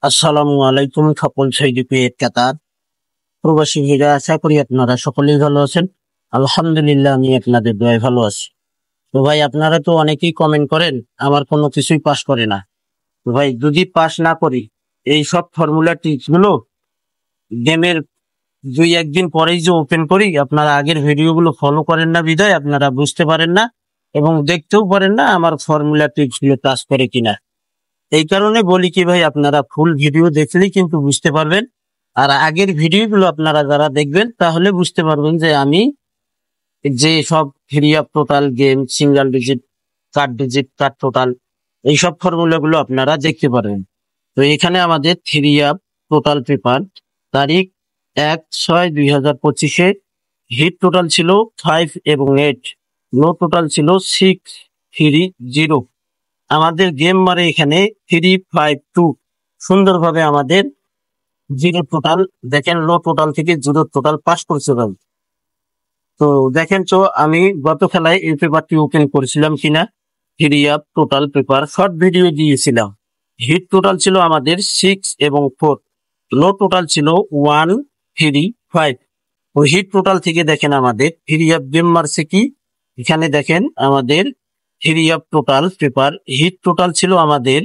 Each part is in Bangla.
আসসালামু আলাইকুম সকল সৈনিকের কাতার প্রবাসী ভাইরা, আশা করি আপনারা সকলেই ভালো আছেন। আলহামদুলিল্লাহ, আমি আপনাদের দোয়ায় ভালো আছি। তো ভাই, আপনারা তো অনেকেই কমেন্ট করেন আমার কোনো কিছুই পাস করে না। তো ভাই, যদি পাস না করি এই সব ফর্মুলা ট্রিক্স গুলো গেমের 2-1 দিন পরেই যে ওপেন করি, আপনারা আগের ভিডিও গুলো ফলো করেন না বিধায় আপনারা বুঝতে পারেন না এবং দেখতেও পারেন না আমার ফর্মুলা ট্রিক্স গুলো কাজ করে কিনা। এই কারণে বলি কি ভাই, আপনারা ফুল ভিডিও দেখলেই কিন্তু বুঝতে পারবেন। আর আগের ভিডিওগুলো আপনারা যারা দেখবেন তাহলে বুঝতে পারবেন যে আমি যে সব three up total game, single digit card total, এইসব ফর্মুলা গুলো আপনারা দেখতে পারবেন। তো এখানে আমাদের থ্রি আপ টোটাল পেপার, তারিখ 1/6/2025-এ হিট টোটাল ছিল 5 এবং 8, লো টোটাল ছিল 630। আমাদের গেম মারে এখানে 352, সুন্দরভাবে আমাদের জিরো টোটাল, দেখেন লো টোটাল থেকে জিরো টোটাল পাস করছে ভাই। তো দেখেন তো আমি গত খেলায় এই পেপারটি ওপেন করেছিলাম কিনা। Three up total paper short video দিয়েছিলাম। হিট টোটাল ছিল আমাদের 6 এবং 4, লো টোটাল ছিল 135। ওই হিট টোটাল থেকে দেখেন আমাদের থ্রি আপ গেম মারছে কি, এখানে দেখেন আমাদের three up total paper hit total ছিল আমাদের,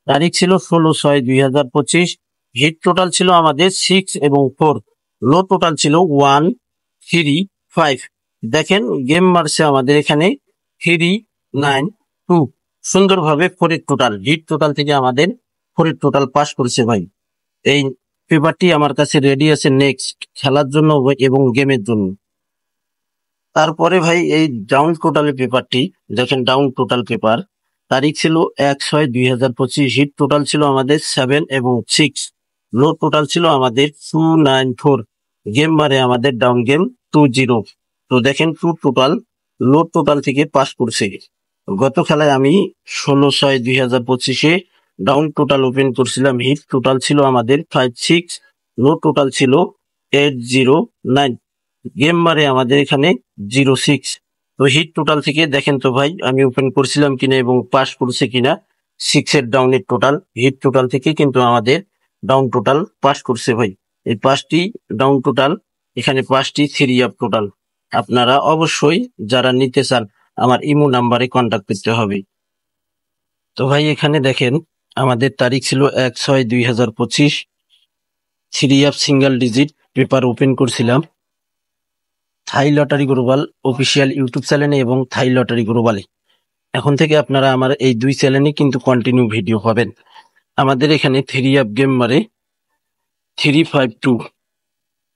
তারিখ ছিল 16/6/2025, হিট টোটাল ছিল আমাদের 6 এবং 4, লো টোটাল ছিল 135। দেখেন গেম মারছে আমাদের এখানে 392, সুন্দরভাবে 4-এর টোটাল, হিট টোটাল থেকে আমাদের 4-এর টোটাল পাস করেছে ভাই। এই পেপারটি আমার কাছে রেডি আছে নেক্সট খেলার জন্য এবং গেমের জন্য। তারপরে ভাই এই ডাউন টোটালের পেপারটি দেখেন, ডাউন টোটাল পেপার, তারিখ ছিল 1/6/2025, হিট টোটাল ছিল আমাদের 7 এবং 6, লো টোটাল ছিল আমাদের 294, গেম মারে আমাদের ডাউন গেম 20। তো দেখেন টু টোটাল, লো টোটাল থেকে পাস করছে। গত খেলায় আমি 16/6/2025-এ ডাউন টোটাল ওপেন করছিলাম, হিট টোটাল ছিল আমাদের 56, লো টোটাল ছিল 809, গেম মারে আমাদের এখানে 06। তো হিট টোটাল থেকে দেখেন তো ভাই আমি ওপেন করছিলাম কিনা এবং পাস করছে কিনা। 6-এর ডাউনের টোটাল, হিট টোটাল থেকে কিন্তু আমাদের ডাউন টোটাল পাস করছে ভাই। এই 5টি ডাউন টোটাল, এখানে 5টি থ্রি আপ টোটাল। আপনারা অবশ্যই যারা নিতে চান আমার ইমো নাম্বারে কন্ট্যাক্ট করতে হবে। তো ভাই এখানে দেখেন আমাদের তারিখ ছিল 1/6/2025, three up single digit paper open করছিলাম Thai lottery global official YouTube চ্যানেলে এবং থাই লটারি গ্লোবালে। এখন থেকে আপনারা আমার এই 2 চ্যানেলে কিন্তু কন্টিনিউ ভিডিও পাবেন। আমাদের এখানে থ্রি আপ গেম মারে 352,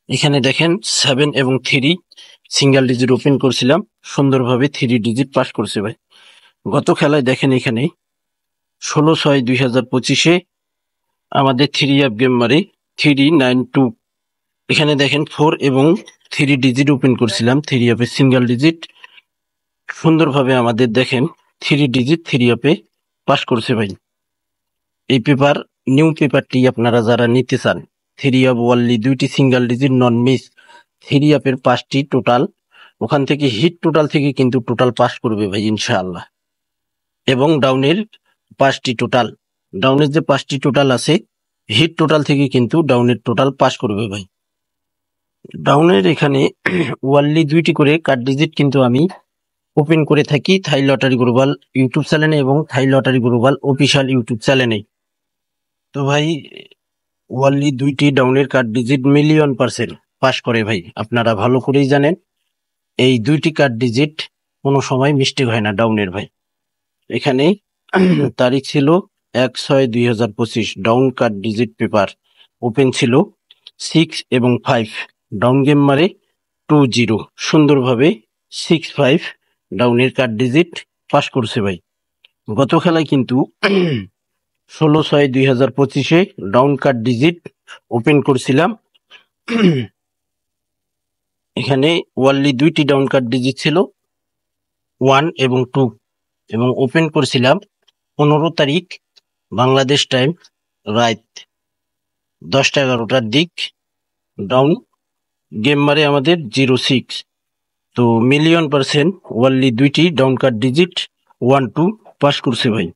এখানে দেখেন 7 এবং 3 সিঙ্গেল ডিজিট ওপেন করছিলাম, সুন্দরভাবে 3 ডিজিট পাস করছে ভাই। গত খেলায় দেখেন এখানে 16/6/2025-এ আমাদের থ্রি আপ গেম মারে 392, এখানে দেখেন 4 এবং 3 ডিজিট ওপেন করছিলাম, থ্রি আপে সিঙ্গেল ডিজিট, সুন্দরভাবে আমাদের দেখেন 3 ডিজিট থ্রি আপে পাস করছে ভাই। এই পেপার, নিউ পেপারটি আপনারা যারা নিতে চান, থ্রি আপ ওয়ানলি 2টি সিঙ্গেল ডিজিট নন মিস, থ্রি আপের 5টি টোটাল, ওখান থেকে হিট টোটাল থেকে কিন্তু টোটাল পাস করবে ভাই ইনশাআল্লাহ। এবং ডাউনের 5টি টোটাল, ডাউনের যে 5টি টোটাল আছে হিট টোটাল থেকে কিন্তু ডাউনের টোটাল পাস করবে ভাই। ডাউনের এখানে ওয়ানলি 2টি করে কার্ড ডিজিট কিন্তু আমি ওপেন করে থাকি থাই লটারি গ্লোবাল ইউটিউব চ্যানেলে এবং থাই লটারি গ্লোবাল অফিসিয়াল ইউটিউব চ্যানেলে। তো ভাই ওয়ানলি 2টি ডাউনের কার্ড ডিজিট মিলিয়ন% পাস করে ভাই, আপনারা ভালো করেই জানেন। এই 2টি কার্ড ডিজিট কোনো সময় মিস্টেক হয় না ডাউনের ভাই। এখানে তারিখ ছিল 1/6/2025, down card digit paper open ছিল 6 এবং 5, ডাউন গেম মারে 20, সুন্দরভাবে 65 ডাউনের কার্ড ডিজিট পাস করছে ভাই। গত খেলায় কিন্তু 16/6/2025-এ ডাউন কার্ড ডিজিট ওপেন করছিলাম, এখানে ওয়ানলি 2টি ডাউন কার্ড ডিজিট ছিল 1 এবং 2, এবং ওপেন করছিলাম 15 তারিখ বাংলাদেশ টাইম রাত 10টা-11টার দিক, ডাউন গেম মারে আমাদের 06। তো মিলিয়ন% ওয়ানলি 2টি ডাউন কার্ড ডিজিট 1-2 পাস করছে ভাই।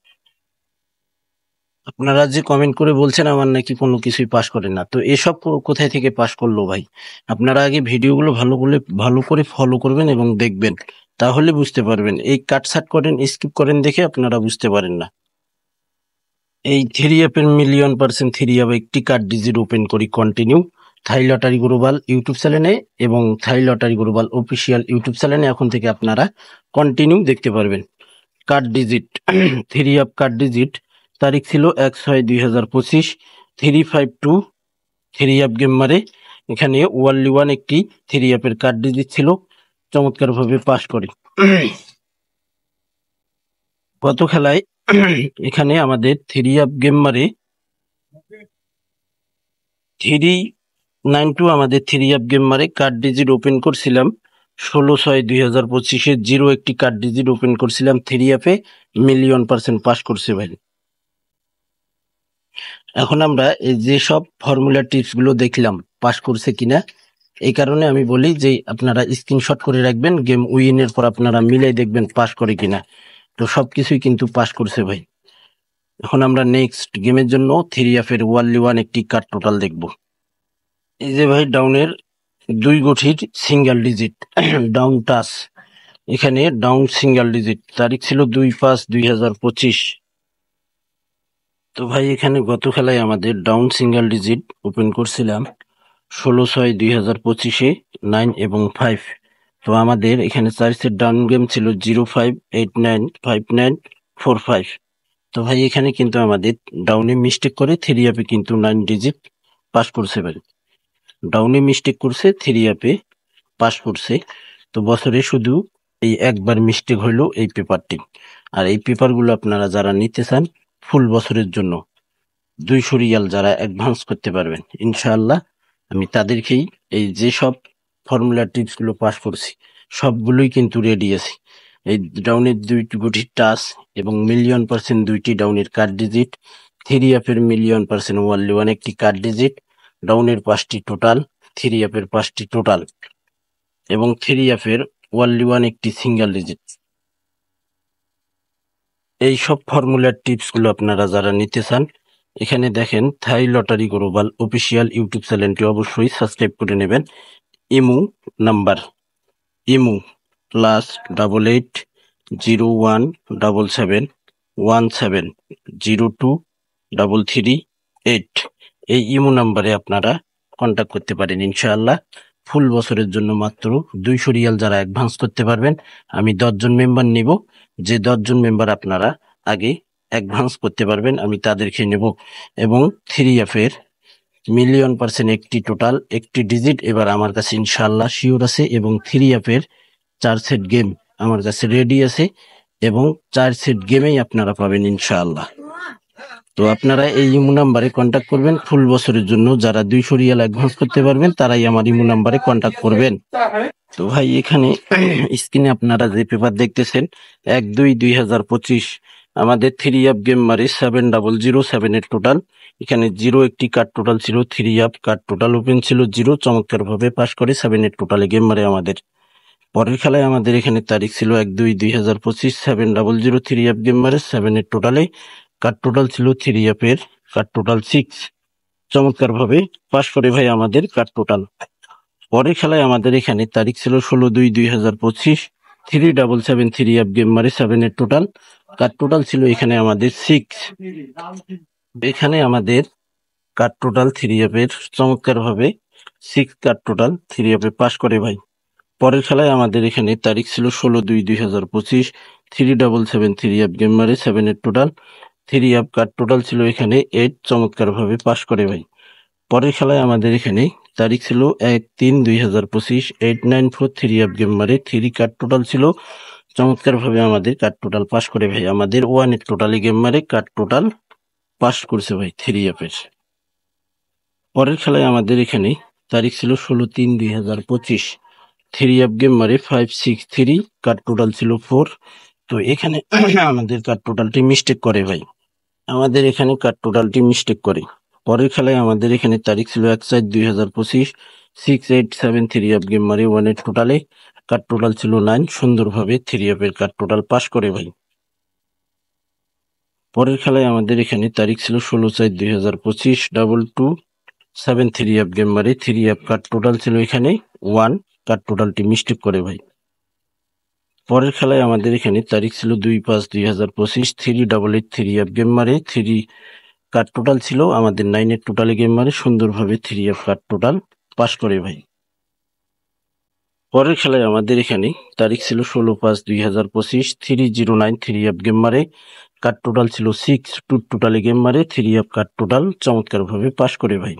আপনারা যে কমেন্ট করে বলছেন আমার নাকি কোনো কিছুই পাস করে না, তো এসব কোথায় থেকে পাস করলো ভাই? আপনারা আগে ভিডিওগুলো ভালো করে ফলো করবেন এবং দেখবেন, তাহলে বুঝতে পারবেন। এই কাটছাট করেন, স্কিপ করেন দেখে আপনারা বুঝতে পারেন না। এই থ্রি অ্যাপের মিলিয়ন% থ্রি অ্যাপ একটি কার্ড ডিজিট ওপেন করি কন্টিনিউ থাই লটারি গ্লোবাল ইউটিউব চ্যানেলে এবং থাই লটারি গ্লোবাল অফিসিয়াল ইউটিউব চ্যানেলে এখন থেকে আপনারা কন্টিনিউ দেখতে পারবেন। Card digit three app card digit তারিখ ছিল 1/6/2025 352 থ্রি অ্যাপ গেম মারে। এখানে ওয়ানলি ওয়ান একটি থ্রি অ্যাপের কার্ড ডিজিট ছিল, চমৎকারভাবে পাস করে। গত খেলায় এখানে আমাদের থ্রি অ্যাপ গেম মারে 392 আমাদের থ্রি অ্যাপ গেম মারে কার্ড ডিজিট ওপেন করছিলাম 16/6/2025 জিরো একটি কার্ড ডিজিট ওপেন করছিলাম থ্রি অ্যাপে, মিলিয়ন% পাস করছে ভাই। এখন আমরা এই যে সব ফর্মুলা টিপস গুলো দেখলাম পাস করছে কিনা, এই কারণে আমি বলি যে আপনারা স্ক্রিনশট করে রাখবেন, গেম উইনের পর আপনারা মিলাই দেখবেন পাস করে কিনা। তো সবকিছুই কিন্তু পাস করছে ভাই। এখন আমরা নেক্সট গেমের জন্য থ্রি অ্যাপের ওয়ানলি ওয়ান একটি কার্ড টোটাল দেখব। এই যে ভাই ডাউনের দুই গঠির সিঙ্গেল ডিজিট ডাউন টাচ, এখানে ডাউন সিঙ্গেল ডিজিট তারিখ ছিল 2/5/2025। তো ভাই এখানে গত খেলায় আমাদের ডাউন সিঙ্গেল ডিজিট ওপেন করছিলাম 16/6/2025 9 এবং 5। তো আমাদের এখানে চার সেট ডাউন গেম ছিল 05895945। তো ভাই এখানে কিন্তু আমাদের ডাউনে মিস্টেক করে থ্রি অ্যাপে কিন্তু 9 ডিজিট পাস করছে ভাই। ডাউনে মিস্টেক করছে, থ্রি অ্যাপে পাস করছে। তো বছরে শুধু এই একবার মিস্টেক হইলো এই পেপারটি। আর এই পেপারগুলো আপনারা যারা নিতে চান ফুল বছরের জন্য 200 রিয়াল যারা অ্যাডভান্স করতে পারবেন ইনশাআল্লাহ, আমি তাদেরকেই এই যে সব ফর্মুলা টিপস গুলো পাস করছি সবগুলোই কিন্তু রেডি আছে। এই ডাউনের দুইটি গুটি টাচ এবং মিলিয়ন% দুইটি ডাউনের কার্ড ডিজিট, থ্রি অ্যাপের মিলিয়ন% ওয়ানলি ওয়ান একটি কার্ড ডিজিট, ডাউনের 5টি টোটাল, থ্রি অ্যাপের 5টি টোটাল এবং থ্রি অ্যাপের ওয়ানলি ওয়ান একটি সিঙ্গেল ডিজিট। এই সব ফর্মুলার টিপস গুলো আপনারা যারা নিতে চান এখানে দেখেন থাই লটারি গ্লোবাল অফিসিয়াল ইউটিউব চ্যানেলটি অবশ্যই সাবস্ক্রাইব করে নেবেন। ইমু নাম্বার ইমু +817717023338 এই ইমো নাম্বারে আপনারা কন্টাক্ট করতে পারেন ইনশাআল্লাহ। ফুল বছরের জন্য মাত্র 200 রিয়াল যারা অ্যাডভান্স করতে পারবেন আমি 10 জন মেম্বার নিব। যে 10 জন মেম্বার আপনারা আগে অ্যাডভান্স করতে পারবেন আমি তাদেরকে নেব। এবং থ্রি অ্যাপের মিলিয়ন% একটি টোটাল একটি ডিজিট এবার আমার কাছে ইনশাআল্লাহ শিওর আছে এবং থ্রি অ্যাপের 4 সেট গেম আমার কাছে রেডি আছে এবং 4 সেট গেমেই আপনারা পাবেন ইনশাআল্লাহ। তো আপনারা এই ইমো নাম্বারে কন্টাক্ট করবেন ফুল বছরের জন্য, যারা 200 রিয়াল অ্যাডভান্স করতে পারবেন তারাই আমার ইমো নাম্বারে কন্টাক্ট করবেন। তো ভাই এখানে স্ক্রিনে আপনারা যে পেপার দেখতেছেন 1/2/2025 আমাদের থ্রি অ্যাপ গেম মারি 7007 এর টোটাল। এখানে জিরো একটি কার্ড টোটাল ছিল, three app card total open ছিল জিরো, চমৎকার ভাবে পাস করে 7 এর টোটালে গেম মারে আমাদের। পরের খেলায় আমাদের এখানে তারিখ ছিল 1/2/2025 700 থ্রি অ্যাপ গেম মারে 7 এর টোটালে কার্ড টোটাল ছিল থ্রি অ্যাপের কার্ড টোটাল 6, চমৎকার ভাবে পাস করে ভাই আমাদের কার্ড টোটাল। পরের খেলায় আমাদের এখানে তারিখ ছিল 16/2/2025 377 থ্রি অ্যাপ গেম মারে 7 এর টোটাল কার্ড টোটাল ছিল এখানে আমাদের 6। এখানে আমাদের কার্ড টোটাল থ্রি অ্যাপের চমৎকার ভাবে 6 কার্ড টোটাল থ্রি অ্যাপে পাস করে ভাই। পরের খেলায় আমাদের এখানে তারিখ ছিল 16/2/2025 377 থ্রি অ্যাপ গেম মারে 7 এর total three app card total ছিল এখানে 8, চমৎকার ভাবে পাস করে ভাই। পরের খেলায় আমাদের এখানে তারিখ ছিল 1/3/2025 894 থ্রি অ্যাপ গেম মারে থ্রি কার্ড টোটাল ছিল, চমৎকার ভাবে আমাদের কার্ড টোটাল পাস করে ভাই। আমাদের ওয়ান এর টোটালি গেম মারে কার্ড টোটাল পাস করছে ভাই থ্রি অ্যাপের। পরের খেলায় আমাদের এখানে তারিখ ছিল 16/3/2025 থ্রি অ্যাপ গেম মারে 563 কার্ড টোটাল ছিল 4। তো এখানে আমাদের কার্ড টোটালটি মিস্টেক করে ভাই, আমাদের এখানে কার্ড টোটালটি মিস্টেক করে। পরের খেলায় আমাদের এখানে তারিখ ছিল 1/4/2025 687 থ্রি অ্যাপ গেম মারে ওয়ান এর টোটালে কার্ড টোটাল ছিল 9, সুন্দরভাবে থ্রি অ্যাপের কার্ড টোটাল পাস করে ভাই। পরের খেলায় আমাদের এখানে তারিখ ছিল 16/4/2025, 2227 3 অ্যাপ গেম মারে 3 অ্যাপ কার্ড টোটাল ছিল এখানে 1, কার্ড টোটালটি মিস্টেক করে ভাই। পরের খেলায় আমাদের এখানে তারিখ ছিল 2/5/2025, 388 3 অ্যাপ গেম মারে 3 কার্ড টোটাল ছিল আমাদের 9 এর টোটালে গেম মারে সুন্দরভাবে 3 অ্যাপ কার্ড টোটাল পাস করে ভাই। পরের খেলায় আমাদের এখানে তারিখ ছিল 16/5/2025, 309 3 অ্যাপ গেম মারে কার্ড টোটাল ছিল 6, টোটালে গেম মারে 3 অ্যাপ কার্ড টোটাল চমৎকার ভাবে পাস করে ভাই।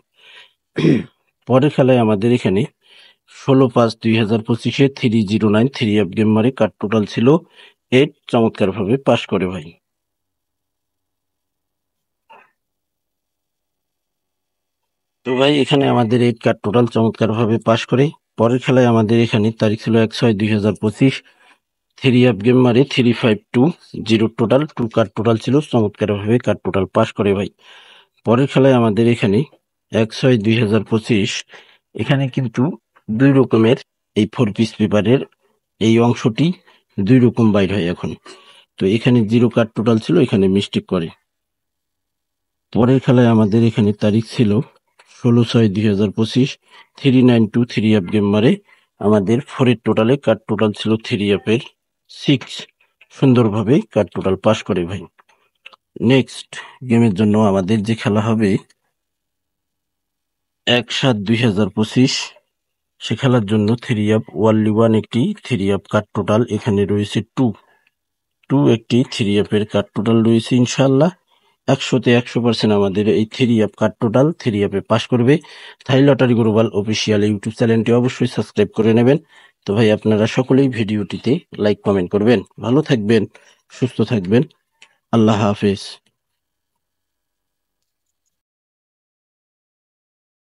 পরের খেলায় আমাদের এখানে 16/5/2025 309 3 অ্যাপ গেম মারে কার্ড টোটাল ছিল 8, চমৎকার ভাবে পাস করে ভাই। তো ভাই এখানে আমাদের 8 কার্ড টোটাল চমৎকার ভাবে পাস করে। পরের খেলায় আমাদের এখানে তারিখ ছিল 1/6/2025, 3 অ্যাপ গেম মারে 3520 টোটাল, 2 কার্ড টোটাল ছিল চমৎকার ভাবে কার্ড টোটাল পাস করে ভাই। পরের খেলায় আমাদের এখানে 1/6/2025 এখানে কিন্তু 2 রকমের এই 4 পিস পেপারের এই অংশটি 2 রকম বাইর হয় এখন। তো এখানে 0 কার্ড টোটাল ছিল, এখানে মিস্টেক করে। পরের খেলায় আমাদের এখানে তারিখ ছিল 16/6/2025, 392 3 অ্যাপ গেম মারে আমাদের 4 এর টোটালে কার্ড টোটাল ছিল 3 অ্যাপের 6, সুন্দরভাবে কার্ড টোটাল পাস করে ভাই। নেক্সট গেমের জন্য আমাদের যে খেলা হবে 1/7/2025, সে খেলার জন্য 3 অ্যাপ ওয়ানলি 1 একটি 3 অ্যাপ কার্ড টোটাল এখানে রয়েছে 2 একটি 3 অ্যাপের কার্ড টোটাল রয়েছে। ইনশাআল্লাহ 100তে 100% আমাদের এই 3 অ্যাপ কার্ড টোটাল 3 অ্যাপে পাস করবে। থাই লটারি গ্লোবাল অফিসিয়াল ইউটিউব চ্যানেলটি অবশ্যই সাবস্ক্রাইব করে নেবেন। তো ভাই আপনারা সকলেই ভিডিওটিতে লাইক কমেন্ট করবেন। ভালো থাকবেন, সুস্থ থাকবেন। আল্লাহ হাফেজ।